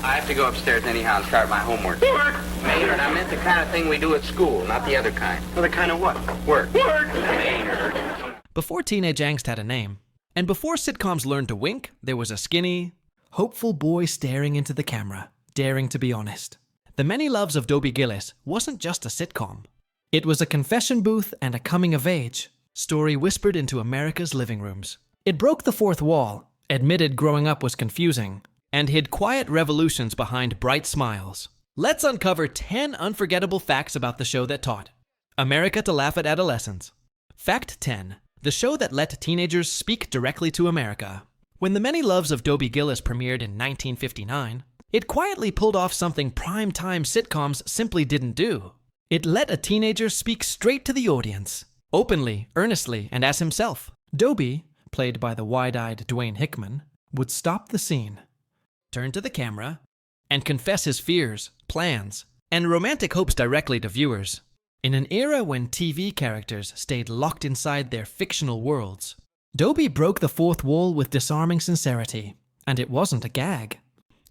I have to go upstairs anyhow and start my homework. Work! Maynard, I meant the kind of thing we do at school, not the other kind. Well, the kind of what? Work. Work! Maynard. Before teenage angst had a name, and before sitcoms learned to wink, there was a skinny, hopeful boy staring into the camera, daring to be honest. The Many Loves of Dobie Gillis wasn't just a sitcom. It was a confession booth and a coming-of-age story whispered into America's living rooms. It broke the fourth wall, admitted growing up was confusing, and hid quiet revolutions behind bright smiles. Let's uncover 10 unforgettable facts about the show that taught America to laugh at adolescence. Fact 10. The show that let teenagers speak directly to America. When The Many Loves of Dobie Gillis premiered in 1959, it quietly pulled off something prime-time sitcoms simply didn't do. It let a teenager speak straight to the audience, openly, earnestly, and as himself. Dobie, played by the wide-eyed Dwayne Hickman, would stop the scene, turn to the camera, and confess his fears, plans, and romantic hopes directly to viewers. In an era when TV characters stayed locked inside their fictional worlds, Dobie broke the fourth wall with disarming sincerity, and it wasn't a gag.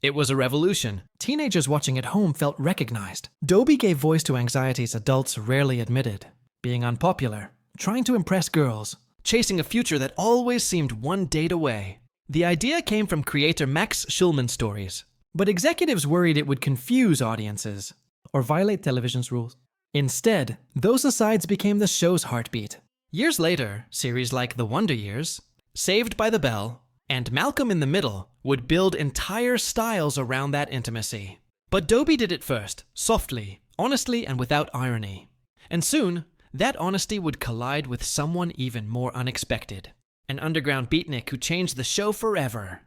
It was a revolution. Teenagers watching at home felt recognized. Dobie gave voice to anxieties adults rarely admitted. Being unpopular, trying to impress girls, chasing a future that always seemed one date away. The idea came from creator Max Schulman's stories, but executives worried it would confuse audiences or violate television's rules. Instead, those asides became the show's heartbeat. Years later, series like The Wonder Years, Saved by the Bell, and Malcolm in the Middle would build entire styles around that intimacy. But Dobie did it first, softly, honestly, and without irony. And soon, that honesty would collide with someone even more unexpected. An underground beatnik who changed the show forever.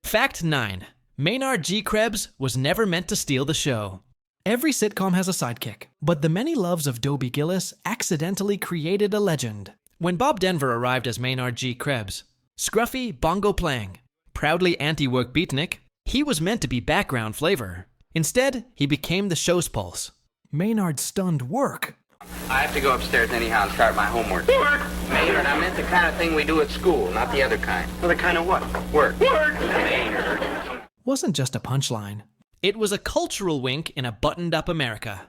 Fact 9. Maynard G. Krebs was never meant to steal the show. Every sitcom has a sidekick, but The Many Loves of Dobie Gillis accidentally created a legend. When Bob Denver arrived as Maynard G. Krebs, scruffy, bongo-playing, proudly anti-work beatnik, he was meant to be background flavor. Instead, he became the show's pulse. Maynard stunned work. I have to go upstairs anyhow and start my homework. Work! Maynard, I meant the kind of thing we do at school, not the other kind. Well, the kind of what? Work. Work! Maynard. Wasn't just a punchline. It was a cultural wink in a buttoned-up America.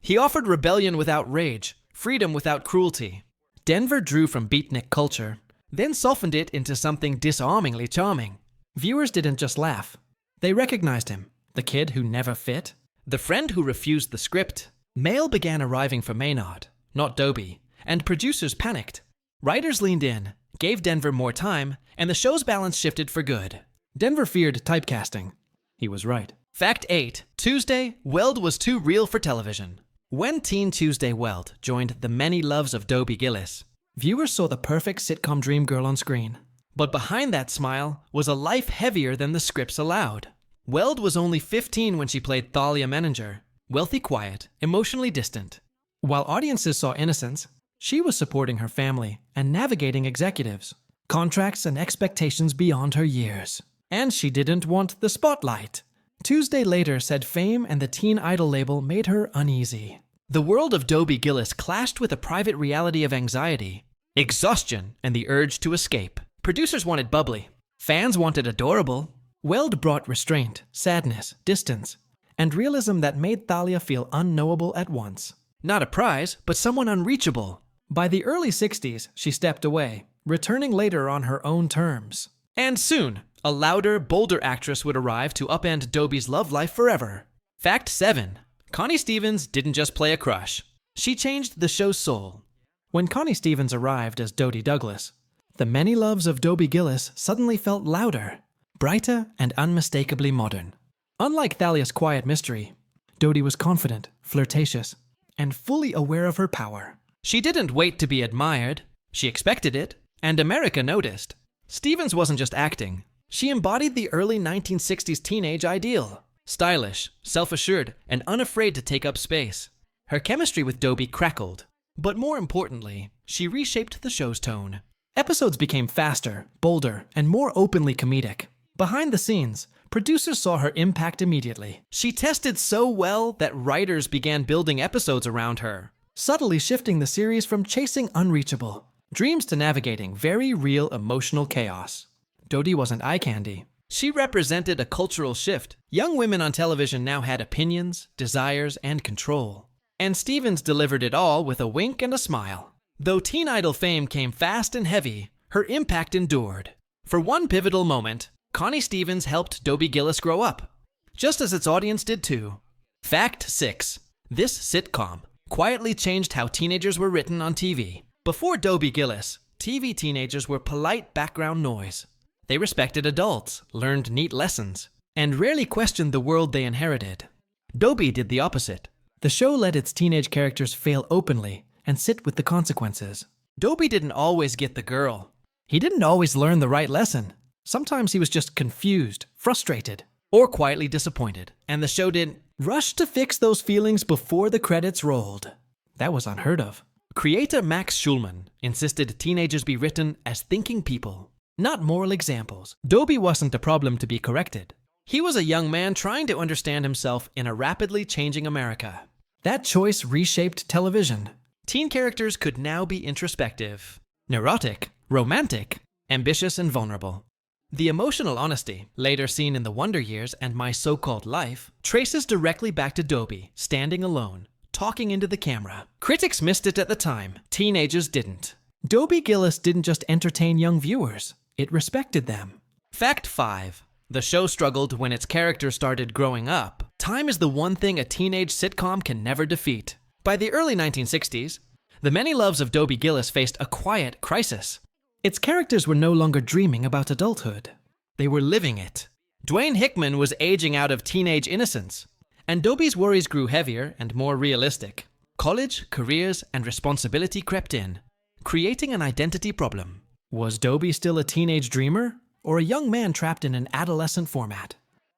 He offered rebellion without rage, freedom without cruelty. Denver drew from beatnik culture, then softened it into something disarmingly charming. Viewers didn't just laugh. They recognized him, the kid who never fit, the friend who refused the script. Mail began arriving for Maynard, not Dobie, and producers panicked. Writers leaned in, gave Denver more time, and the show's balance shifted for good. Denver feared typecasting. He was right. Fact 8. Tuesday Weld was too real for television. When teen Tuesday Weld joined The Many Loves of Dobie Gillis, viewers saw the perfect sitcom dream girl on screen. But behind that smile was a life heavier than the scripts allowed. Weld was only 15 when she played Thalia Menninger, wealthy, quiet, emotionally distant. While audiences saw innocence, she was supporting her family and navigating executives, contracts and expectations beyond her years. And she didn't want the spotlight. Tuesday later said fame and the teen idol label made her uneasy. The world of Dobie Gillis clashed with a private reality of anxiety, exhaustion, and the urge to escape. Producers wanted bubbly. Fans wanted adorable. Weld brought restraint, sadness, distance, and realism that made Thalia feel unknowable at once. Not a prize, but someone unreachable. By the early 60s, she stepped away, returning later on her own terms. And soon, a louder, bolder actress would arrive to upend Dobie's love life forever. Fact 7. Connie Stevens didn't just play a crush. She changed the show's soul. When Connie Stevens arrived as Dodie Douglas, The Many Loves of Dobie Gillis suddenly felt louder, brighter, and unmistakably modern. Unlike Thalia's quiet mystery, Dodie was confident, flirtatious, and fully aware of her power. She didn't wait to be admired. She expected it, and America noticed. Stevens wasn't just acting. She embodied the early 1960s teenage ideal. Stylish, self-assured, and unafraid to take up space. Her chemistry with Dobie crackled. But more importantly, she reshaped the show's tone. Episodes became faster, bolder, and more openly comedic. Behind the scenes, producers saw her impact immediately. She tested so well that writers began building episodes around her, subtly shifting the series from chasing unreachable dreams to navigating very real emotional chaos. Dodie wasn't eye candy. She represented a cultural shift. Young women on television now had opinions, desires, and control. And Stevens delivered it all with a wink and a smile. Though teen idol fame came fast and heavy, her impact endured. For one pivotal moment, Connie Stevens helped Dobie Gillis grow up, just as its audience did too. Fact 6. This sitcom quietly changed how teenagers were written on TV. Before Dobie Gillis, TV teenagers were polite background noise. They respected adults, learned neat lessons, and rarely questioned the world they inherited. Dobie did the opposite. The show let its teenage characters fail openly and sit with the consequences. Dobie didn't always get the girl. He didn't always learn the right lesson. Sometimes he was just confused, frustrated, or quietly disappointed, and the show didn't rush to fix those feelings before the credits rolled. That was unheard of. Creator Max Schulman insisted teenagers be written as thinking people, not moral examples. Dobie wasn't a problem to be corrected. He was a young man trying to understand himself in a rapidly changing America. That choice reshaped television. Teen characters could now be introspective, neurotic, romantic, ambitious, and vulnerable. The emotional honesty, later seen in The Wonder Years and My So-Called Life, traces directly back to Dobie, standing alone, talking into the camera. Critics missed it at the time. Teenagers didn't. Dobie Gillis didn't just entertain young viewers. It respected them. Fact 5. The show struggled when its characters started growing up. Time is the one thing a teenage sitcom can never defeat. By the early 1960s, The Many Loves of Dobie Gillis faced a quiet crisis. Its characters were no longer dreaming about adulthood. They were living it. Dwayne Hickman was aging out of teenage innocence, and Dobie's worries grew heavier and more realistic. College, careers, and responsibility crept in, creating an identity problem. Was Dobie still a teenage dreamer, or a young man trapped in an adolescent format?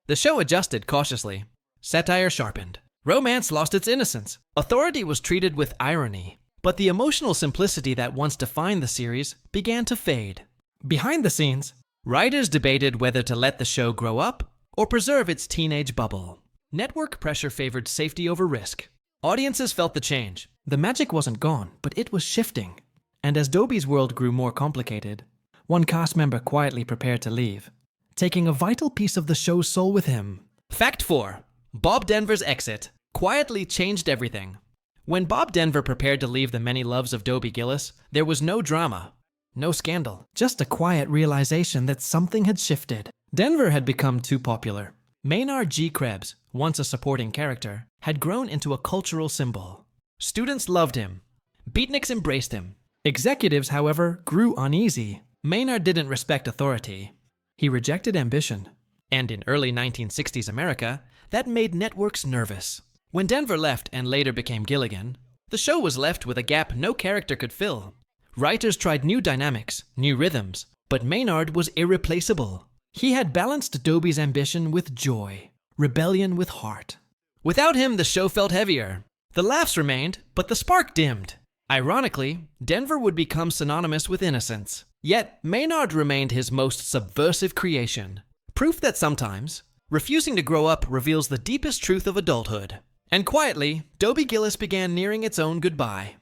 The show adjusted cautiously. Satire sharpened. Romance lost its innocence. Authority was treated with irony. But the emotional simplicity that once defined the series began to fade. Behind the scenes, writers debated whether to let the show grow up or preserve its teenage bubble. Network pressure favored safety over risk. Audiences felt the change. The magic wasn't gone, but it was shifting. And as Dobie's world grew more complicated, one cast member quietly prepared to leave, taking a vital piece of the show's soul with him. Fact 4. Bob Denver's exit quietly changed everything. When Bob Denver prepared to leave The Many Loves of Dobie Gillis, there was no drama, no scandal, just a quiet realization that something had shifted. Denver had become too popular. Maynard G. Krebs, once a supporting character, had grown into a cultural symbol. Students loved him. Beatniks embraced him. Executives, however, grew uneasy. Maynard didn't respect authority. He rejected ambition. And in early 1960s America, that made networks nervous. When Denver left and later became Gilligan, the show was left with a gap no character could fill. Writers tried new dynamics, new rhythms, but Maynard was irreplaceable. He had balanced Dobie's ambition with joy, rebellion with heart. Without him, the show felt heavier. The laughs remained, but the spark dimmed. Ironically, Denver would become synonymous with innocence. Yet, Maynard remained his most subversive creation. Proof that sometimes, refusing to grow up reveals the deepest truth of adulthood. And quietly, Dobie Gillis began nearing its own goodbye.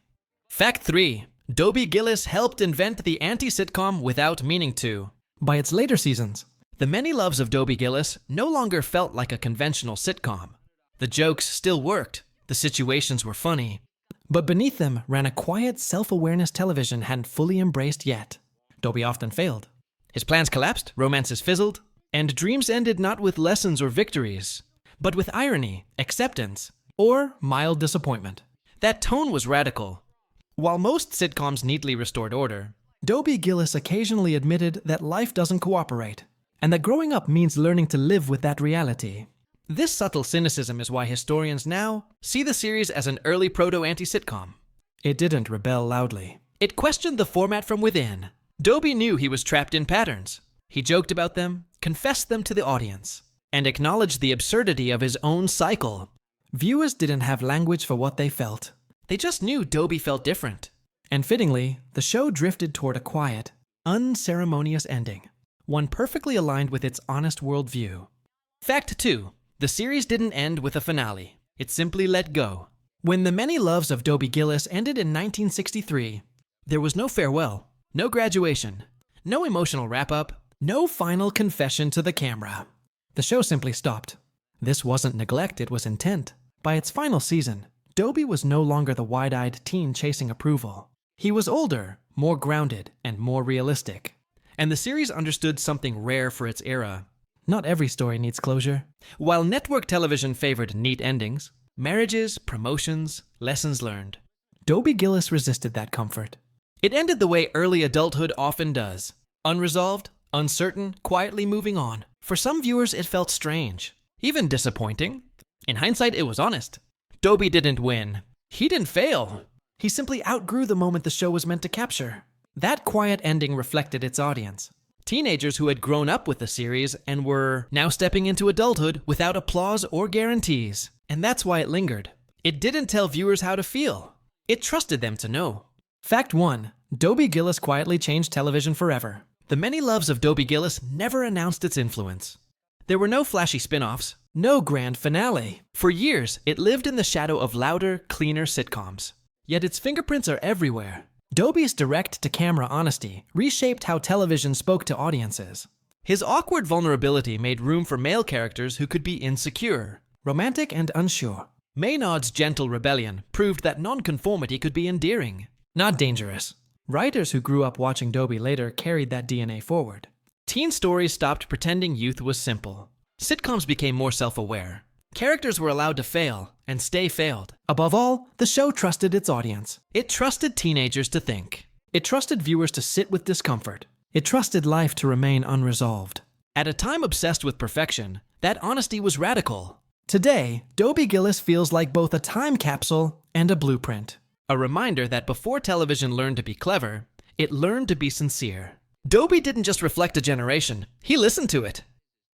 Fact 3. Dobie Gillis helped invent the anti-sitcom without meaning to. By its later seasons, The Many Loves of Dobie Gillis no longer felt like a conventional sitcom. The jokes still worked, the situations were funny, but beneath them ran a quiet self-awareness television hadn't fully embraced yet. Dobie often failed. His plans collapsed, romances fizzled, and dreams ended not with lessons or victories, but with irony, acceptance, or mild disappointment. That tone was radical. While most sitcoms neatly restored order, Dobie Gillis occasionally admitted that life doesn't cooperate, and that growing up means learning to live with that reality. This subtle cynicism is why historians now see the series as an early proto anti-sitcom. It didn't rebel loudly. It questioned the format from within. Dobie knew he was trapped in patterns. He joked about them, confessed them to the audience, and acknowledged the absurdity of his own cycle. Viewers didn't have language for what they felt. They just knew Dobie felt different. And fittingly, the show drifted toward a quiet, unceremonious ending, one perfectly aligned with its honest worldview. Fact 2. The series didn't end with a finale. It simply let go. When The Many Loves of Dobie Gillis ended in 1963, there was no farewell, no graduation, no emotional wrap-up, No final confession to the camera. The show simply stopped. This wasn't neglect, it was intent. By its final season, Dobie was no longer the wide-eyed teen chasing approval. He was older, more grounded, and more realistic. And the series understood something rare for its era. Not every story needs closure. While network television favored neat endings, marriages, promotions, lessons learned, Dobie Gillis resisted that comfort. It ended the way early adulthood often does. Unresolved, uncertain, quietly moving on. For some viewers, it felt strange, even disappointing. In hindsight, it was honest. Dobie didn't win. He didn't fail. He simply outgrew the moment the show was meant to capture. That quiet ending reflected its audience. Teenagers who had grown up with the series and were now stepping into adulthood without applause or guarantees. And that's why it lingered. It didn't tell viewers how to feel. It trusted them to know. Fact 1. Dobie Gillis quietly changed television forever. The many loves of Dobie Gillis never announced its influence. There were no flashy spin-offs, no grand finale. For years, it lived in the shadow of louder, cleaner sitcoms. Yet its fingerprints are everywhere. Dobie's direct-to-camera honesty reshaped how television spoke to audiences. His awkward vulnerability made room for male characters who could be insecure, romantic, and unsure. Maynard's gentle rebellion proved that nonconformity could be endearing, not dangerous. Writers who grew up watching Dobie later carried that DNA forward. Teen stories stopped pretending youth was simple. Sitcoms became more self-aware. Characters were allowed to fail and stay failed. Above all, the show trusted its audience. It trusted teenagers to think. It trusted viewers to sit with discomfort. It trusted life to remain unresolved. At a time obsessed with perfection, that honesty was radical. Today, Dobie Gillis feels like both a time capsule and a blueprint. A reminder that before television learned to be clever, it learned to be sincere. Dobie didn't just reflect a generation, he listened to it.